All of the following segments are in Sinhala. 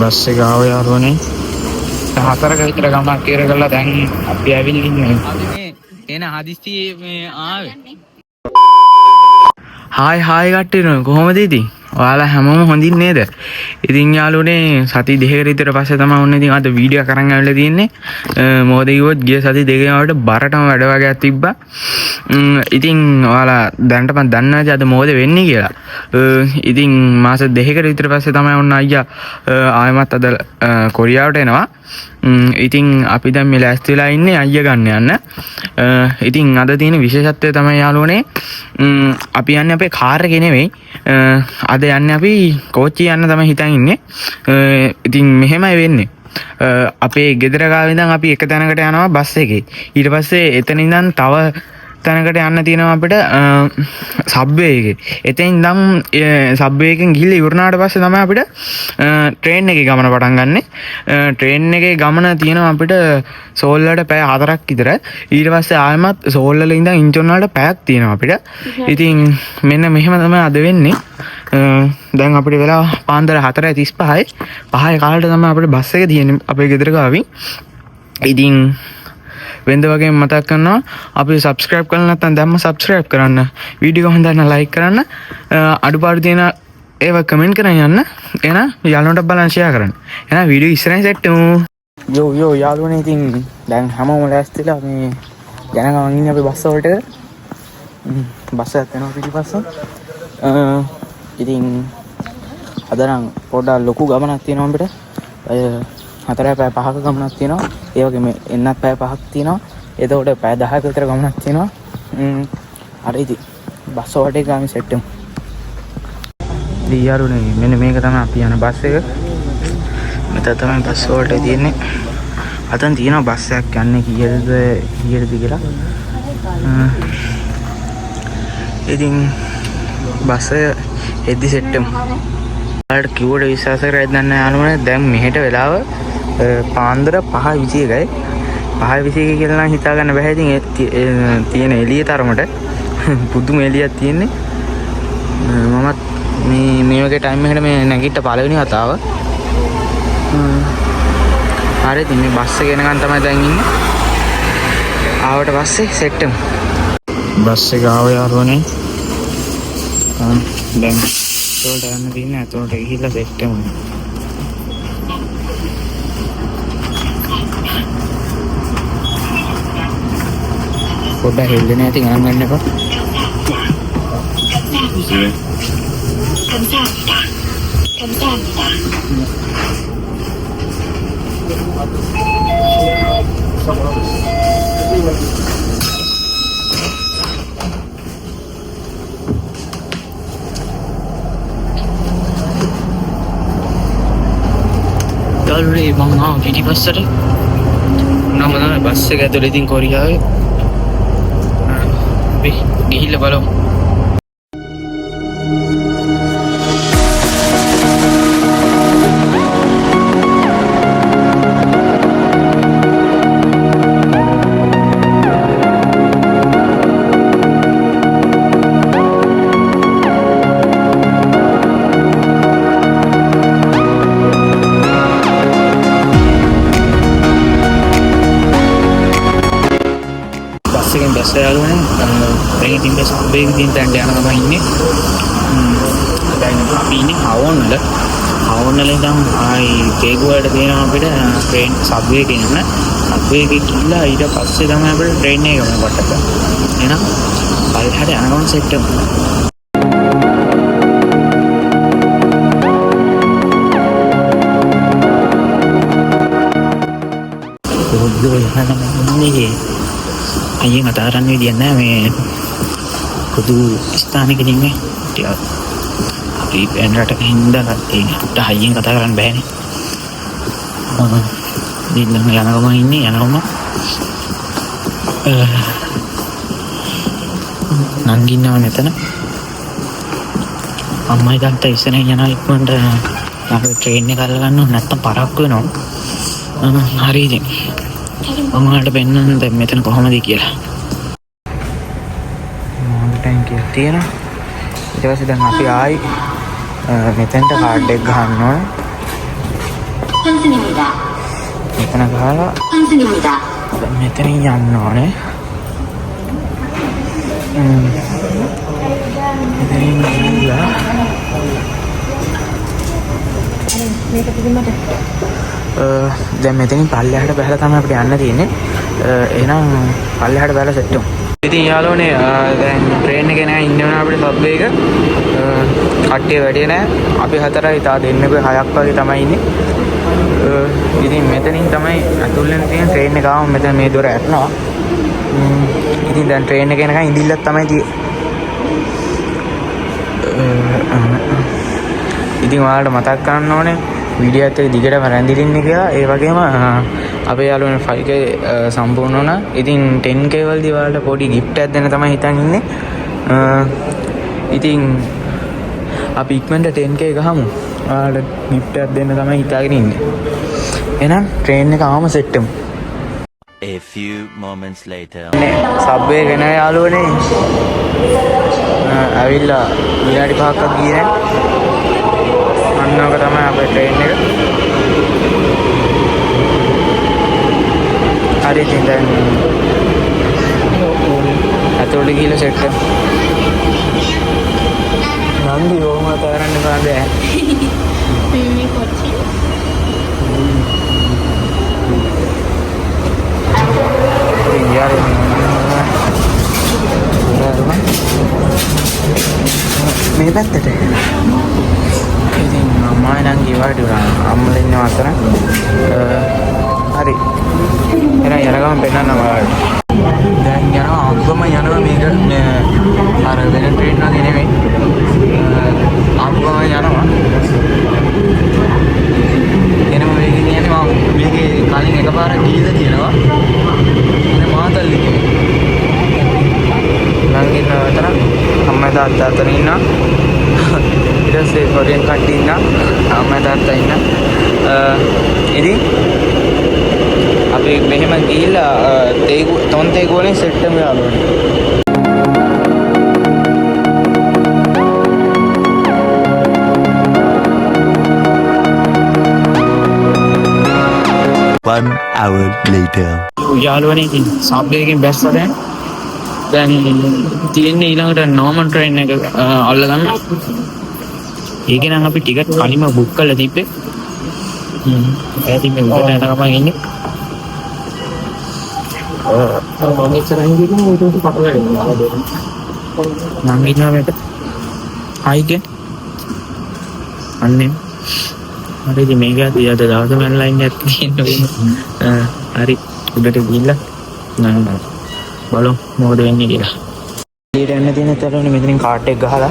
බස් එක ආව යාළුවනේ. 4ක විතර ගමනක් ඉවර කරලා දැන් අපි ඇවිල්ලා ඉන්නේ. අපි මේ එන හදිස්සියේ මේ ආවේ. හායි කට්ටියනේ කොහොමද ඉතින්? ඔයාලා හැමෝම හොඳින් නේද? ඉතින් යාළුවනේ සති දෙකකට විතර පස්සේ තමයි ඔන්න ඉතින් අද වීඩියෝ කරන් ආවිල්ලා තියෙන්නේ. මොකද කිව්වොත් ගිය සති දෙකේම අපිට බරටම වැඩ වගේක් තිබ්බා. ඉතින් ඔයාලා දැනට මම දන්නේ නැහැ අද මොකද වෙන්නේ කියලා. ඉතින් මාස දෙකකට විතර පස්සේ තමයි ඔන්න අයියා ආයෙමත් අද කොරියාවට එනවා. ඉතින් අපි දැන් මේ ලෑස්ති වෙලා ඉන්නේ අයියා ගන්න යන්න. ඉතින් අද තියෙන විශේෂත්වය තමයි යාළුවනේ අපි යන්නේ අපේ කාර් එකේ නෙවෙයි. අද යන්නේ අපි කෝච්චිය යන්න තමයි හිතන් ඉන්නේ. ඉතින් මෙහෙමයි වෙන්නේ. අපේ ගෙදර ගාව ඉඳන් අපි එක තැනකට යනවා බස් එකේ. ඊට පස්සේ එතන ඉඳන් තව තැනකට යන්න තියෙනවා අපිට සබ්වේ එකේ. එතෙන් ඉඳන් සබ්වේ එකෙන් ගිහිල්ලා ඉවරනාට පස්සේ තමයි අපිට ට්‍රේන් එකේ ගමන පටන් ගන්නෙ. ට්‍රේන් එකේ ගමන තියෙනවා අපිට සෝල් වලට පැය 4ක් විතර. ඊට පස්සේ ආයෙමත් සෝල් වල ඉඳන් ඉන්චොන් වලට පැයක් තියෙනවා අපිට. ඉතින් මෙන්න මෙහෙම තමයි අද වෙන්නේ. දැන් අපිට වෙලා පාන්දර 4:35යි. 5 කාලේට තමයි අපිට බස් එක තියෙන්නේ අපේ ගෙදර ගාවින්. ඉතින් වෙන්ද වගේ මතක් කරනවා අපි subscribe කරලා නැත්නම් දැම්ම subscribe කරන්න. වීඩියෝ හොඳ නම් like කරන්න. අඩුපාඩු තියෙන ඒවා comment කරන් යන්න. එහෙනම් යාළුවන්ට බලන්න share කරන්න. එහෙනම් වීඩියෝ ඉස්සරහින් සෙට් වෙමු. යෝ යාළුවනේ ඉතින් දැන් හැමෝම ලෑස්තිලා මේ යන ගමන් ඉන්නේ අපි බස් වලට. බස් එකක් යනවා පිටිපස්සෙන්. ඉතින් අද නම් පොඩ්ඩක් ලොකු ගමනක් තියෙනවා අපිට. 4 පැය 5ක ගමනක් තියෙනවා. ඒ වගේම එන්නත් පැය 5ක් තියෙනවා. එතකොට පැය 10ක විතර ගමනක් තියෙනවා. හරි ඉතින් බස් වලට ගාමි සෙට් වෙමු. ඊයාරුනේ මෙන්න මේක තමයි අපි යන බස් එක. මෙතන තමයි බස් වලට තියෙන්නේ. අතන තියෙනවා බස් එකක් යන්නේ කීයද කියලා. ඉතින් බස් එද්දි සෙට් වෙමු. ඔයාලට කිව්වට විශ්වාස කරලා දැන් යනවනේ දැන් මෙහෙට වෙලාව පාන්දර 5:21යි 5:21 කියලා නම් හිතා ගන්න බෑ. ඉතින් තියෙන එළිය තරමට පුදුම එළියක් තියෙන්නේ. මමත් මේ වගේ ටයිම් එකකට මේ නැගිට පළවෙනි වතාව. හරි ඉතින් මේ බස් එක එනකන් තමයි දැන් ඉන්නේ. ආවට පස්සේ සෙට් වෙමු. බස් එක ආව යාළුවනේ. දැන් ඒකට යන්න තියෙන්නේ. ඒකට ගිහිල්ලා සෙට් වෙමු. පොඩ්ඩක් හෙල්ලෙන්නේ නැති ගණන් ගන්න එපා. යාළුවනේ මම ආව පිටිපස්සට. නම තමයි බස් එක ඇතුලේ ඉතින් කොරියාවේ. අපි ගිහිල්ලා බලමු. බස් යාළුවනේ දැන් ඉතින් බස් බේග් දින් තැන්ට යනවා තමයි ඉන්නේ. දැන් අපි ඉන්නේ හවොන් වල. හවොන් වල ඉඳන් ආයි බේගුවට තියෙනවා අපිට ට්‍රේන් සබ්වේ එක යන්න. සබ්වේ එකේ ගිහලා ඊට පස්සේ තමයි අපිට ට්‍රේන් එක ගමන පටන් ගන්න. එහෙනම් පල්හට යනකම් සෙට් වෙමු. අයියෙන් කතා කරන්න විදියක් නැහැ මේ පොදු ස්ථානයකදී ඉන්නේ. අපි වෙන රටක හින්දා ඒකට අයියෙන් කතා කරන්න බෑනේ. ඉතින් යනකම ඉන්නේ යනකම නංගින්නව මෙතන. අම්මයි තාත්තයි ඉස්සරහින් යනවා ඉක්මනට අපි ට්‍රේන් එක අල්ල ගන්නවා නැත්තම් පරක්කු වෙනවා. හරි ඉතින් ඔයාලට පෙන්නන්න දැන් මෙතන කොහමද කියලා. ටැංක් එක තියෙනවා. ඊට පස්සේ දැන් අපි ආයි මෙතෙන්ට කාඩ් එක ගන්න ඕනේ. 환승입니다. මෙතන ගහලා 환승입니다. දැන් මෙතනින් යන්න ඕනේ. මෙතනින් ගිහලා දැන් මෙතනින් පල්ලෙහාට බහලා තමයි අපිට යන්න තියෙන්නේ. එහෙනම් පල්ලෙහාට බහලා සෙට් වෙමු. ඉතින් යාළුවනේ දැන් ට්‍රේන් එකේ නෑ ඉන්න වෙනවා අපිට සබ් එක. කට්ටිය වැඩි නෑ. අපි හතරයි තා දෙන්නෙකුයි හයක් වගේ තමයි ඉන්නේ. ඉතින් මෙතනින් තමයි අතුල් වෙන තියෙන ට්‍රේන් එක ආවම මෙතන මේ දොර ඇරනවා. ඉතින් දැන් ට්‍රේන් එක එනකන් ඉඳිල්ලක් තමයි තියෙන්නේ. ඉතින් ඔයාලට මතක් කරන්න ඕනේ වීඩියෝ එකත් දිගටම රැඳිලින්න කියලා. ඒ වගේම අපේ යාළුවනේ 5K සම්පූර්ණ වුණා. ඉතින් 10K වලදී ඔයාලට පොඩි gift එකක් දෙන්න තමයි හිතන් ඉන්නේ. ඉතින් අපි ඉක්මනට 10K ගහමු. ඔයාලට gift එකක් දෙන්න තමයි හිතාගෙන ඉන්නේ. එහෙනම් ට්‍රේන් එක ආවම සෙට් වෙමු. A few moments later. සබ්වේ ගෙන යාළුවනේ. ඇවිල්ලා විනාඩි 5ක් ගියේ නැහැ. අන්නක තමයි අපේ ට්‍රේන් එක. හරි ඉතින් දැන් අතෝඩ ගිහලා සෙට් එක. නන්දි ඕම තරන්න බෑ. මේ කොච්චි. මේ පැත්තට ඉතින් මම නම් ගිවාට අම්මලා ඉන්න අතර හරි එන යනගම පෙන්නන්න ඔයාලට දැන් යනවා අම්බම යනවා මේක අර වෙන ට්‍රේන් වගේ නෙමෙයි අම්බම යනවා එනම වේගෙන් යන්නේ මම මේකේ කලින් එකපාරක් ගිහිල්ලා තියෙනවා එන මාතල්ලි නම් ඉන්න අතර අම්මා තාත්තා අතර ඉන්නවා ඊට පස්සේ කොරියන් කට්ටිය ඉන්නවා අම්මා තාත්තා ඉන්නවා ඉතින් අපි මෙහෙම ගිහිල්ලා තොන්තේ ගෝලෙන් සෙට් එකම යාළුවනේ One hour later. යාළුවනේ ඉතින් සබ් එකකින් බැස්සා දැන් තියෙන්නේ ඊළඟට නෝමන් ට්‍රේන් එක අල්ලගන්න. ඒක නම් අපි ටිකට් කලින්ම බුක් කරලා තිබ්බේ. ඒකත් මේ උඩට යනකම ඉන්නේ. මම ඉස්සරහින් ගිහින් ඊට පස්සේ පටල ගන්නවා. මම ඉන්නවා මේක. හයිකේ. අන්නේ. හරි ඉතින් මේක ඇදී අද දවසම ලයින් එකක් තියෙනවා. හරි උඩට ගිහිල්ලා නෑ බලමු මොකද වෙන්නේ කියලා. ඊට එන්න තියෙන තරෝනේ මෙතනින් කාට් එක ගහලා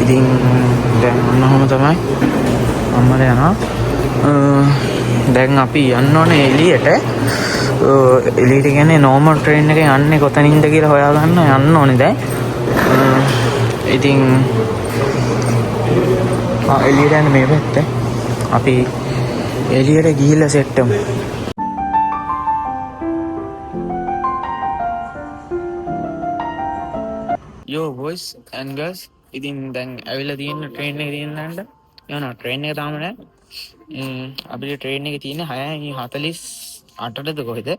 ඉතින් දැන් ඔන්නම තමයි අම්මලා යනවා. දැන් අපි යන්න ඕනේ එළියට. එළියට කියන්නේ නෝමල් ට්‍රේන් එකේ යන්නේ කොතනින්ද කියලා හොයාගන්න යන්න ඕනේ දැන්. ඉතින් එළියට යන්න මේ පැත්ත. අපි එළියට ගිහිල්ලා සෙට් වෙමු. Yo boys and girls ඉතින් දැන් ඇවිල්ලා තියෙන ට්‍රේන් එකේ තියෙනන්න යනවා ට්‍රේන් එක තාම නෑ අපිට ට්‍රේන් එකේ තියෙන 6:48ද කොහෙද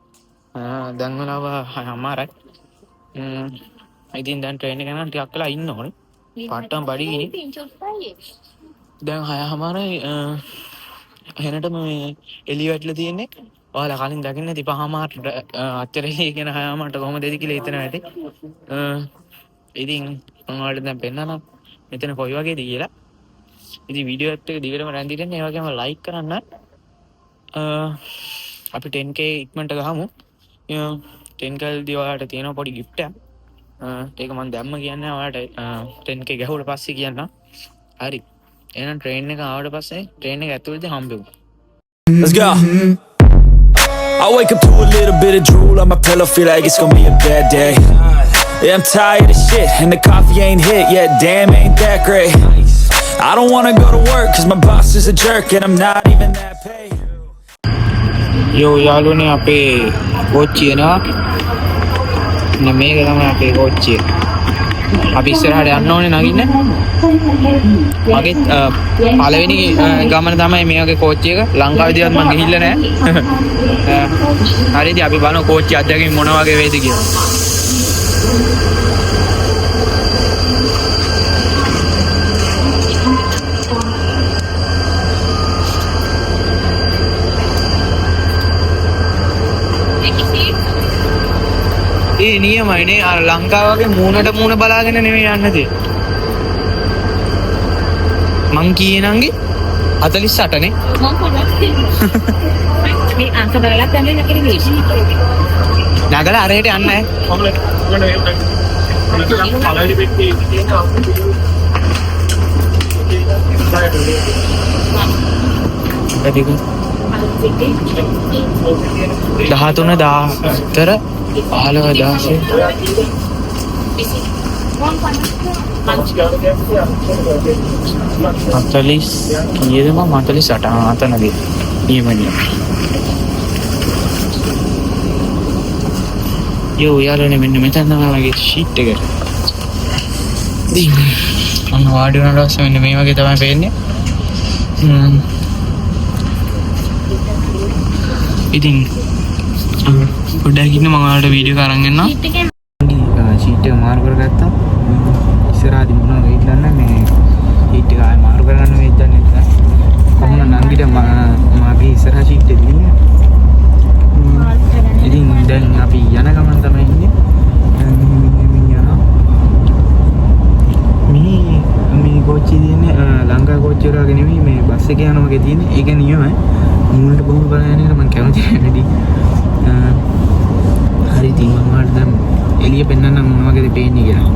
දැන් වෙලාව 6:00යි ඉතින් දැන් ට්‍රේන් එක යනවා ටිකක් වෙලා ඉන්න ඕනේ පාටම් බඩගිනි දැන් 6:00යි එහෙනට මේ එළිය වැටලා තියෙන්නේ ඔයාලා කලින් දකින්න ඇති 5:00ට අච්චරේ කියන 6:00ට කොහොමද එද කියලා හිතනවා ඇති ඉතින් මම ඔයාලට දැන් පෙන්නන්නම් මෙතන කොයි වගේද කියලා. ඉතින් වීඩියෝ එකත් එක දිගටම රැඳින්න ඒ වගේම ලයික් කරන්න. අපි 10K ඉක්මනට ගහමු. 10K වලදී ඔයාලට තියෙන පොඩි gift එකක්. ඒක මම දැම්ම කියන්නේ ඔයාලට 10K ගහුවට පස්සේ කියන්න. හරි. එහෙනම් ට්‍රේන් එක ආවට පස්සේ ට්‍රේන් එක ඇතුළේදී හම්බෙමු. Let's go. I wake up to a little bit of drool on my pillow, feel like it's gonna be a bad day. Yeah, I'm tired of shit, and the coffee ain't hit yet, damn, ain't that great. I don't wanna go to work, cause my boss is a jerk, and I'm not even that paid. Yo, යාළුවනේ අපේ කෝච්චිය එනවා. මේක තමයි අපේ කෝච්චිය. අපි ඉස්සරහට යන්න ඕනේ නගින්න. මගේ පළවෙනි ගමන තමයි මේ වගේ කෝච්චි එක. ලංකාවේදීවත් මම ගිහිල්ලා නැහැ. හරිද අපි බලමු කෝච්චි අධ්‍යක්ෂකෙන් මොන වගේ වේද කියලා. ඒ නියමයිනේ අර ලංකාව වගේ මූණට මූණ බලාගෙන නෙමෙයි යන්න තියෙන්නේ. මං කියනංගේ 48 නේ. මේ අංක බලලා තමයි නැකේ මේ. නගලා අරහෙට යන්න නැහැ. ඒක 13 අතනදී නියමනිය යෝ යාළුවනේ මෙන්න මෙතන තමයි මගේ ෂීට් එක. ඉතින් මම වාඩි වුණාට පස්සේ මෙන්න මේ වගේ තමයි පේන්නේ. ඉතින් පොඩ්ඩක් ඉන්න මම ඔයාලට වීඩියෝ එක අරන් එන්නම්. ෂීට් එක මාරු කරගත්තා. ඉස්සරහදී මොනවද වෙයිද මේ ෂීට් එක ආයෙ මාරු කරගන්න වෙයිද නැහැ. කොහොමද නංගිට මාගේ ඉස්සරහ ෂීට් එක දින්නේ. ඉතින් දැන් අපි යන ගමන් තමයි ඉන්නේ. මේ කෝච්චිය තියෙන්නේ ලංකා කෝච්චිය වගේ නෙමෙයි මේ බස් එක යනවා වගේ තියෙන්නේ. ඒක නියමයි. මූණට බොහොම බලන්නේ නැහැ මම කැමති වැඩි. හරි ඉතින් මම ඔයාලට දැන් එළිය පෙන්නන්න මොන වගේද පේන්නේ කියලා.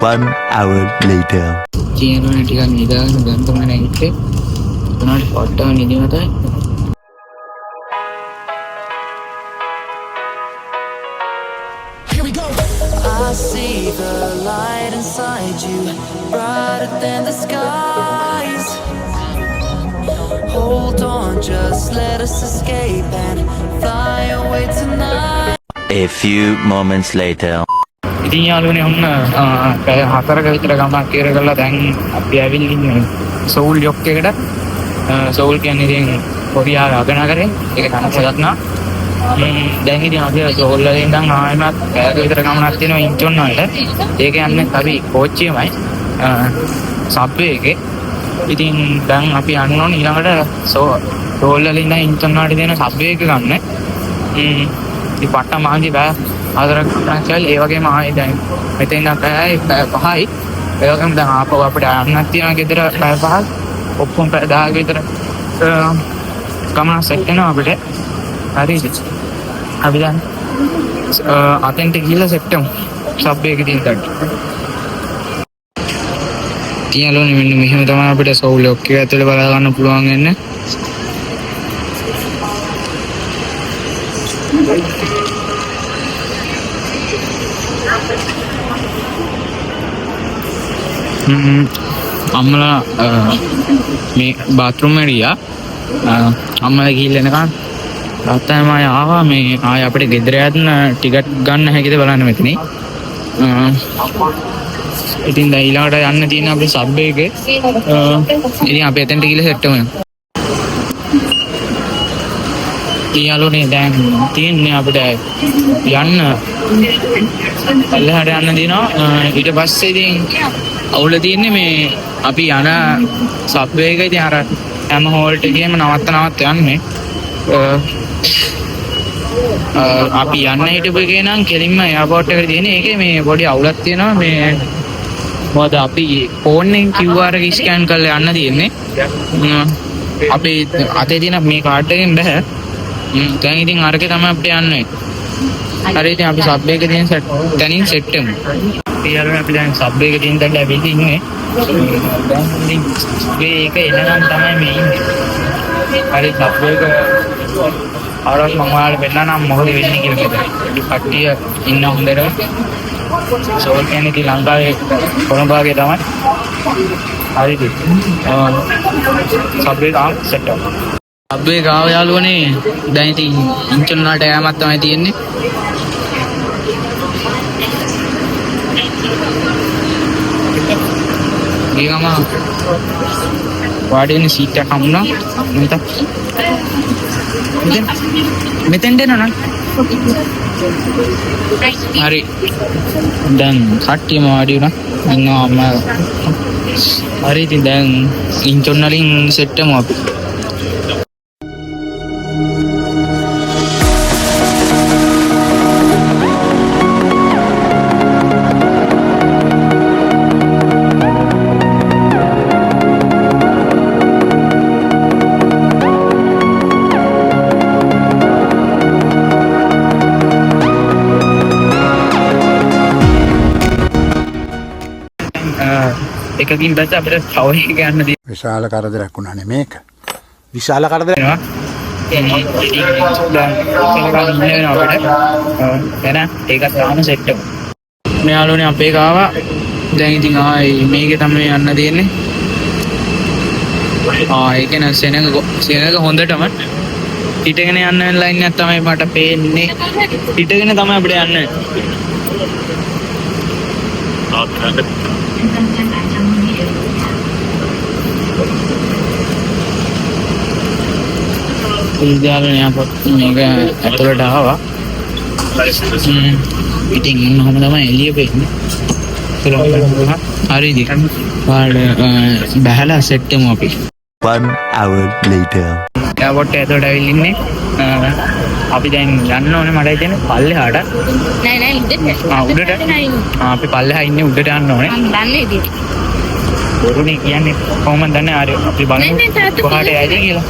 One hour later. Chino ටිකක් නිදාගෙන දැන් තමයි නැගිට්ටේ. උනාට පොට්ටම නිදිමතයි. I see the light inside you, brighter than the skies. Hold on, just let us escape and fly away tonight. A few moments later. ඉතින් යාළුවනේ ඔන්න පැය 4ක විතර ගමනක් ඉවර කරලා දැන් අපි ඇවිල්ලා ඉන්නේ සෝල් යොක් එකට. සෝල් කියන්නේ ඉතින් කොරියාව අගනගරේ. ඒක තමයි සත්නා. දැන් ඉතින් අපි සෝල් වලින් ඉඳන් ආයෙමත් පැයක විතර ගමනක් තියෙනවා ඉන්චොන් වලට. ඒක යන්නේ අපි කෝච්චියමයි. සබ්වේ එකේ. ඉතින් දැන් අපි යන්න ඕනේ ඊළඟට සෝල් වලින් ඉඳන් ඉන්චොන් වලට දෙන සබ්වේ එක ගන්න. ඉතින් පට්ට මාන්දි බෑ ආදරක් ප්‍රාන්චල් ඒ වගේම ආයේ දැන් මෙතෙන් ඉඳන් පැයයි 5යි ඒ වගේම දැන් ආපහු අපිට යන්නක් තියෙනවා ගෙදර පැය 5ක් ඔක්කොම පැය 10ක විතර ගමන සෙට් වෙනවා අපිට. හරිද? අපි දැන් අතෙන්ට ගිහලා සෙට් වෙමු සබ් එකේ තියෙන තැනට. තියලෝනේ මෙන්න මෙහෙම තමයි අපිට සෝල් ලොක් එක ඇතුලේ බලා ගන්න පුළුවන් වෙන්නේ. අම්මලා මේ බාත්රූම් එකට ගියා. අම්මලා ගිහිල්ලා එනකන් තාත්තම ආවා මේ ආය අපිට ගෙදර යන්න ටිකට් ගන්න හැකිද බලන්න මෙතනින්. ඉතින් දැන් ඊළඟට යන්න තියෙන අපේ සබ් එකේ ඉතින් අපි එතනට ගිහලා සෙට් වෙමු. ඊයලෝනේ දැන් තියෙන්නේ අපිට යන්න පල්ලෙහාට යන්න දිනවා. ඊට පස්සේ ඉතින් අවුල තියෙන්නේ මේ අපි යන සබ් එක ඉතින් අර හැම හෝල්ට් එකේම නවත්ත යන්නේ. අපි යන්න හිටපු එකේ නම් කෙලින්ම එයාපෝට් එකට තියෙන එකේ මේ පොඩි අවුලක් තියෙනවා මේ මොකද අපි ෆෝන් එකෙන් QR එක ස්කෑන් කරලා යන්න තියෙන්නේ අපි අතේ තියෙන මේ කාඩ් එකෙන් බෑ දැන් ඉතින් අරකේ තමයි අපිට යන්නේ හරි ඉතින් අපි සබ් එකේ තියෙන තැනින් සෙට් වෙමු ඊළඟට අපි දැන් සබ් එකේ තියෙන තැනට ඇවිල්ලා ඉන්නේ දැන් ඉතින් මේක එනකම් තමයි මේ ඉන්නේ හරි සබ් එක ආරස් මම ඔයාලට වෙන්නම් මොකද වෙන්නේ කියලා හිතන්න. කට්ටිය ඉන්න හොඳට සෝල් කියන්නේ ඉතින් ලංකාවේ කොළඹ වගේ තමයි. හරිද? සබ්වේ ගාව සෙට් එක. සබ්වේ ගාව යාළුවනේ දැන් ඉතින් ඉන්චන් වලට යෑමක් තමයි තියෙන්නේ. ගියම වාඩි වෙන සීට් එක හම්බුණා. මෙතෙන්ට එනවා හරි දැන් කට්ටියම වාඩි වුණා ඉන්නවා අම්මා හරි ඉතින් දැන් ඉන්චොන් වලින් සෙට් වෙමු අපි එකකින් දැස අපිට තව එක ගන්න දෙයක් විශාල කරදරයක් වුණානේ මේක. විශාල කරදරයක් වෙනවා. දැන් ඒකත් තාම සෙට් එක. මෙයාළුවනේ අපේ ගාවා. දැන් ඉතින් ආයි මේකේ තමයි යන්න දෙන්නේ. ඒක න සෙනඟ හොඳටම හිටගෙන යන්න ලයින් එකක් තමයි මට පේන්නේ. හිටගෙන තමයි අපිට යන්න. ඉන්දියාවේ අපත් මේක ඇතුළට ආවා. ඉතින් මොනවම තමයි එළිය වෙන්නේ. හරිද? වාඩ බහලා සෙට් වෙමු අපි. 1 hour later. එයාපෝට් ඇතුළට ඇවිල්ලා ඉන්නේ. අපි දැන් යන්න ඕනේ මට හිතෙන්නේ පල්ලෙහාට. නෑ නෑ උඩට. උඩට. අපි පල්ලෙහා ඉන්නේ උඩට යන්න ඕනේ. දන්නේ ඉතින්. බොරුනේ කියන්නේ කොහොමද දන්නේ ආරේ අපි බලමු කොහාට යයිද කියලා.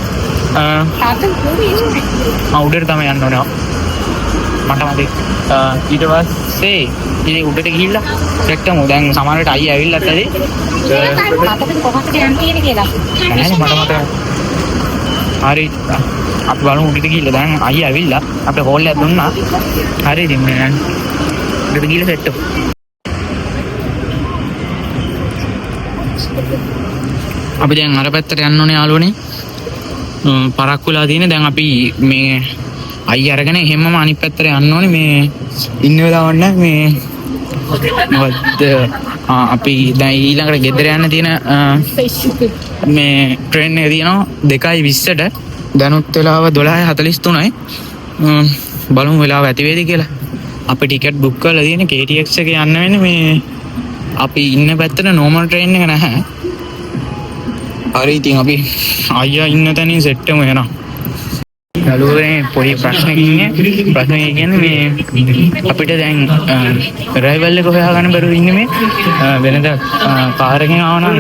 තාත්තා කොහේ ඉන්නේ? උඩට තමයි යන්න ඕනේ. මට මතකයි. ඊට පස්සේ ඉතින් උඩට ගිහිල්ලා චෙක් කරමු. දැන් සමහරවිට අයියා ඇවිල්ලාත් ඇති. තාත්තට කොහොමද යන්න තියෙන්නේ කියලා. නෑ මට මතකයි. හරි. අපි බලමු උඩට ගිහිල්ලා දැන් අයියා ඇවිල්ලා අපිට කෝල් එකක් දුන්නා. හරි ඉතින් මේ යන්න. උඩට ගිහිල්ලා සෙට් වෙමු. අපි දැන් අර පැත්තට යන්න ඕනේ යාළුවනේ. පරක්කු වෙලා තියෙන දැන් අපි මේ අයි අරගෙන එහෙමම අනිත් පැත්තට යන්න ඕනේ මේ ඉන්න වෙලාවට මේ මොකද අපි දැන් ඊළඟට ගෙදර යන්න තියෙන මේ ට්‍රේන් එක තියෙනවා 2:20ට දැනුත් වෙලාව 12:43යි බලමු වෙලාව ඇති වේද කියලා අපි ටිකට් බුක් කරලා තියෙන KTX එකේ යන්න වෙන්නේ මේ අපි ඉන්න පැත්තට නෝමල් ට්‍රේන් එක නැහැ හරි ඉතින් අපි අයියා ඉන්න තැනින් සෙට් වෙමු එනවා යාළුවනේ පොඩි ප්‍රශ්නකින් ප්‍රශ්නේ කියන්නේ මේ අපිට දැන් රයිවල් එක හොයාගන්න බැරුව ඉන්නේ මේ වෙනද කාර් එකකින් ආව නම්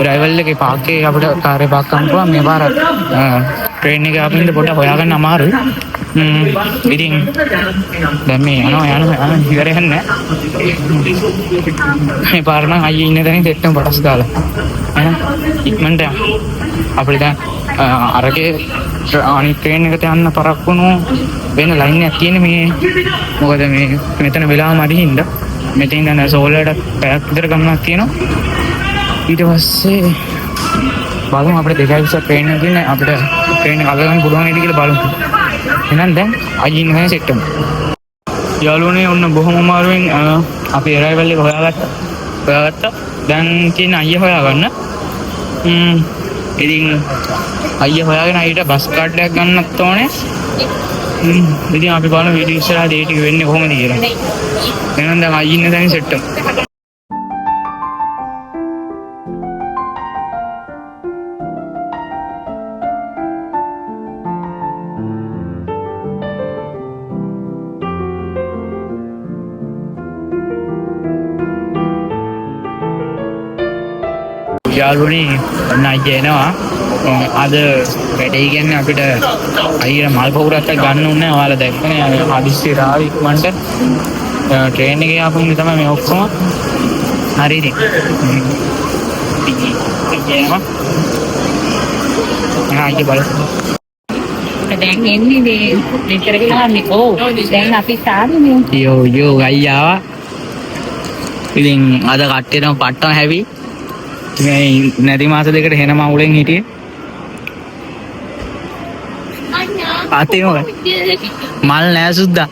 රයිවල් එකේ පාක් එකේ අපිට කාර් එක පාක් කරන්න පුළුවන් මේ පාර ට්‍රේන් එක ආපින්ද පොඩ්ඩක් හොයාගන්න අමාරුයි ඉතින් දැන් මේ යනවා ඉවර යන්නේ මේ පාර නම් අයියේ ඉන්න තැනින් සෙට් වෙන පටස් දාලා එහෙනම් ඉක්මනට අපිට දැන් අරගේ අනිත් ට්‍රේන් එකට යන්න පරක්කුණු වෙන ලයින් එකක් තියෙන මේ මොකද මේ මෙතන වෙලාව මදි හින්දා මෙතෙන් දැන් සෝලරට පැයක් විතර ගමනක් තියෙනවා ඊට පස්සේ බලමු අපිට 2:20 ට්‍රේන් එක තියෙන අපිට ට්‍රේන් එක අල්ලගන්න පුළුවන් නේද කියලා බලමු එහෙනම් දැන් අයින් වෙන සෙට් වෙමු යාළුවනේ ඔන්න බොහොම අමාරුවෙන් අපි රයිවල් එක හොයාගත්තා දැන් තියෙන අයියා හොයාගන්න ඉතින් අයියා හොයාගෙන අයියට බස් කාඩ් එකක් ගන්නත් ඕනේ. ඉතින් අපි බලමු වීඩියෝ ඉස්සරහදී ඒ ටික වෙන්නේ කොහොමද කියලා. එහෙනම් දැන් අයියා ඉන්න තැනින් සෙට් වෙමු. යාළුවනේ ඔන්න අයියා එනවා. අද වැඩේ කියන්නේ අපිට අයියා මල් පොකුරක් ගන්න ඕනේ. ඔයාලා දැක්කනේ හදිස්සියට ආවේ ඉක්මනට. ට්‍රේන් එකේ ආපු ඉන්නේ තමයි මේ ඔක්කොම. හරිද? ආයේ බලන්න. දැන් එන්නේ මේ මෙතර ගියාන්නේ. ඔව්. දැන් අපි සාරනේ. යෝ අයියා. ඉතින් අද කට්ටියටම පට්ටම හැවි. මේ නැති මාස දෙකට හෙන මවුලෙන් හිටියේ. ආතේ මොකද? මල් නෑ සුද්දා.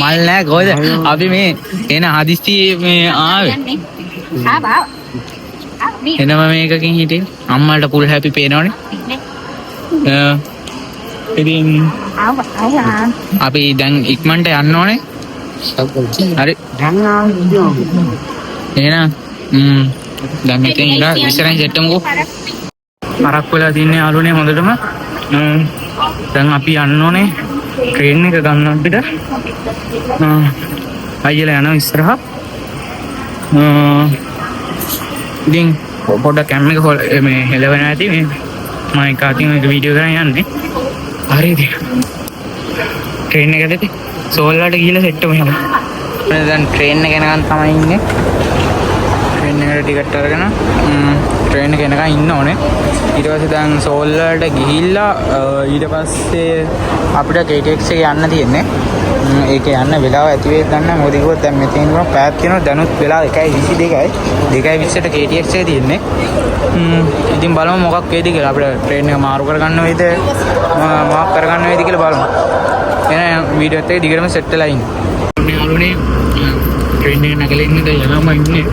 මල් නෑ කොහෙද? අපි මේ එන හදිස්සි මේ ආවේ. එනම මේකකින් හිටියේ. අම්මල්ට පුල් හැපි පේනවනේ. ඉතින් අපි දැන් ඉක්මනට යන්න ඕනේ. හරි. එහෙනම් දැන් මෙතන ඉඳලා ඉස්සරහින් සෙට්ටමුකෝ. අරක් වෙලා තින්නේ යාළුවනේ හොඳටම. දැන් අපි යන්න ඕනේ ට්‍රේන් එක ගන්න අපිට. අයියලා යනවා ඉස්සරහා. ඉතින් පොඩ්ඩක් කැම් එක මේ හෙලවෙන ඇති මේ මම එක අතින් එක වීඩියෝ කරන් යන්නේ. හරිද? ට්‍රේන් එක ඇදෙති. සෝල්ලාට ගිහලා සෙට් වෙමු එහෙනම්. දැන් ට්‍රේන් එක යනකන් තමයි ඉන්නේ. ට්‍රේන් එකට ටිකට් අරගෙන ට්‍රේන් එක යනකන් ඉන්න ඕනේ. ඊට පස්සේ දැන් සෝල්ලාට ගිහිල්ලා ඊට පස්සේ අපිට KTX එක යන්න තියෙන්නේ. ඒක යන්න වෙලාව ඇති වෙයි ගන්න. මොකද කිව්වොත් දැන් මෙතන ඉන්නවා පැයක් තියෙනවා. දැනුත් වෙලාව 1:22යි. 2:20ට KTX එක තියෙන්නේ. ඉතින් බලමු මොකක් වේද කියලා. අපිට ට්‍රේන් එක මාරු කරගන්න වෙයිද මොකක් කරගන්න වෙයිද කියලා බලමු. එහෙනම් වීඩියෝ එකත් දිගටම සෙට් වෙලා ඉන්න. මේ යාළුවනේ ට්‍රේන් එක නැගලා ඉන්නේ දැන් යනවා ඉන්නේ.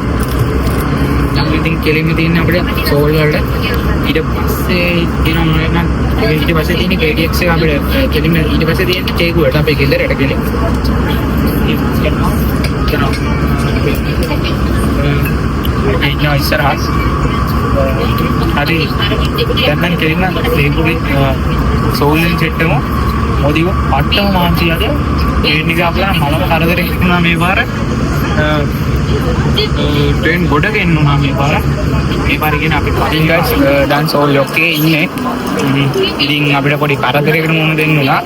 දැන් ඉතින් කෙලින්ම තියෙන්නේ අපිට සෝල් වලට. ඊට පස්සේ ඊට පස්සේ තියෙන්නේ KTX එක අපිට කෙලින්ම ඊට පස්සේ තියෙන්නේ චේකුවට අපේ ගෙදරට කෙලින්. ඉන්නවා ඉස්සරහා. හරි. දැන් නම් කෙලින්ම චේකුවේ සෝල්ෙන් සෙට් වෙමු. මොදිව පට්ටම මාන්සියද ට්‍රේන් එක අපලා මලම කරදරේ හිටුණා මේ පාර. ට්‍රේන් ගොඩක එන්නුනා මේ පාර. මේ පාර කියන අපි කලින් ගයිස් දැන් සෝල් ලොක් එකේ ඉන්නේ. ඉතින් අපිට පොඩි කරදරයකට මුහුණ දෙන්න උනා.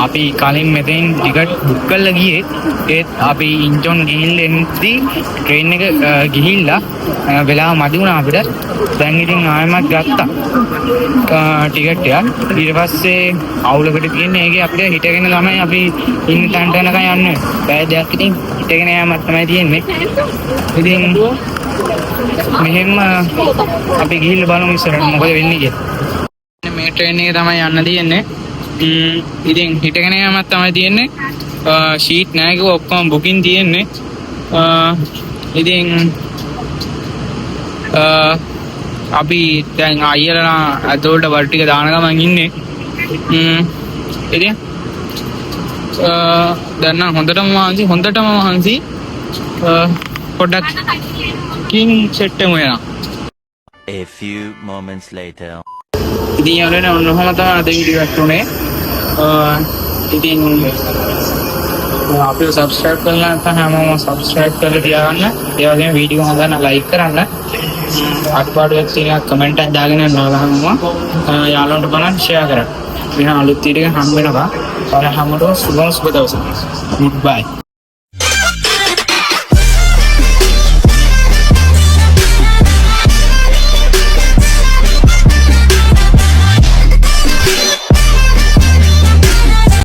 අපි කලින් මෙතෙන් ටිකට් බුක් කරලා ගියේ. ඒත් අපි ඉන්චොන් ගිහිල්ලා එන්නදී ට්‍රේන් එක ගිහිල්ලා වෙලාව මදි වුණා අපිට. දැන් ඉතින් ආයෙමත් ගත්තා ටිකට් එක. ඊට පස්සේ අවුලකට තියෙන්නේ ඒකේ අපිට හිටගෙන තමයි අපි ඉන්න තැනට යනකම් යන්නේ. බෑ දෙයක් ඉතින් හිටගෙන යෑමක් තමයි තියෙන්නේ. ඉතින් මෙහෙම අපි ගිහිල්ලා බලමු ඉස්සරහට මොකද වෙන්නේ කියලා. මේ ට්‍රේන් එකේ තමයි යන්න තියෙන්නේ. ඉතින් හිටගෙන යෑමක් තමයි තියෙන්නේ. ෂීට් නැහැ කිව්ව ඔක්කොම බුකින් තියෙන්නේ. ඉතින් අපි දැන් අයියලා අතෝල්ට වල ටික දාන ගමන් ඉන්නේ. ඉතින් දැන් නම් හොඳටම මහන්සි පොඩ්ඩක් කින් සෙට් වෙමු එනවා. A few moments later. ඉතින් යාළුවනේ ඔන්න ඔහම තමයි අද වීඩියෝ එක උනේ. ඉතින් අපිව සබ්ස්ක්‍රයිබ් කරලා නැත්නම් හැමෝම සබ්ස්ක්‍රයිබ් කරලා තියාගන්න. ඒ වගේම වීඩියෝ හොඳ නම් ලයික් කරන්න. අඩපාඩුවක් තියෙනවා කමෙන්ට් එකක් දාගෙන නෝලහමුවා. යාළුවන්ට බලන්න ෂෙයා කරන්න. වෙන අලුත් වීඩියෝ එකක් හම්බ වෙනවා. ඔයාලා හැමෝටම සුබ දවසක්. Goodbye.